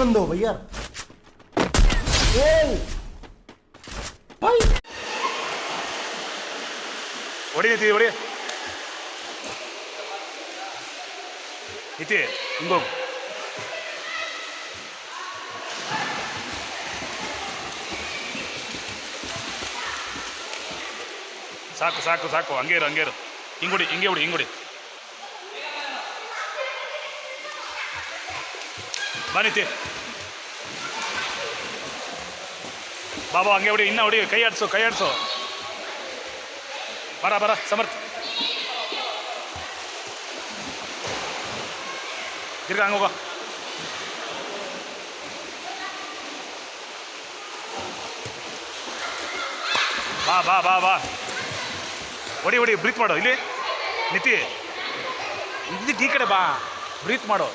ಬಂದು ಭಯ್ಯ ಹೊಡಿ ನಿತಿ ಹೊಡಿ ನಿತಿ ಹಿಂಗೋಗು ಸಾಕು ಸಾಕು ಸಾಕು ಹಂಗೆ ಇರು ಹಿಂಗುಡಿ ಹಿಂಗೆ ಹೊಡಿ ಹಿಂಗುಡಿ ಬಾ ನಿತಿ ಬಾಬಾ ಹಂಗೆ ಹೊಡಿ ಇನ್ನೂ ಹೊಡಿ ಕೈ ಆಡಿಸು ಬರ ಸಮರ್ಥ ತಿರ್ಗಾ ಹಂಗೋಗ ಬಾ ಹೊಡಿ ಬ್ರೀತ್ ಮಾಡು ಇಲ್ಲಿ ನಿತಿ ಇದಕ್ಕೆ ಈ ಕಡೆ ಬಾ ಬ್ರೀತ್ ಮಾಡು